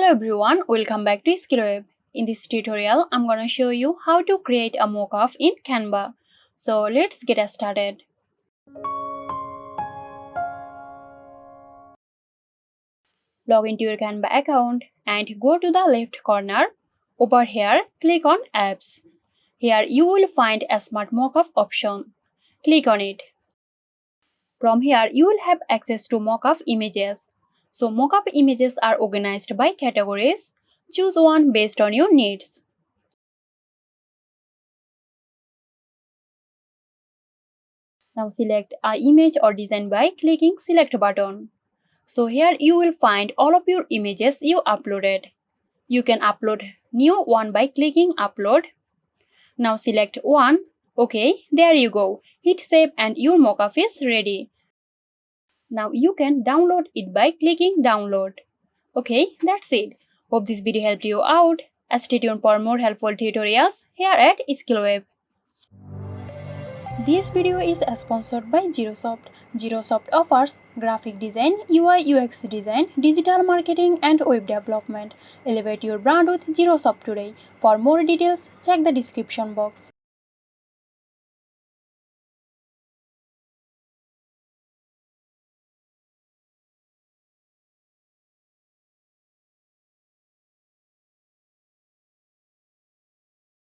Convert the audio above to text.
everyone, welcome back to SkillWeb. In this tutorial, I'm gonna show you how to create a mockup in Canva. So let's get started. Log into your Canva account and go to the left corner. Over here, click on Apps. Here you will find a Smart Mockup option. Click on it. From here, you will have access to mockup images. So mockup images are organized by categories. Choose one based on your needs. Now select an image or design by clicking Select button. So here you will find all of your images you uploaded. You can upload new one by clicking Upload. Now select one. Okay, there you go. Hit Save and your mockup is ready. Now you can download it by clicking Download. Okay, that's it. Hope this video helped you out. Stay tuned for more helpful tutorials here at SkillWeb. This video is sponsored by Zerosoft. Zerosoft offers graphic design, UI UX design, digital marketing and web development. Elevate your brand with Zerosoft today. For more details, check the description box.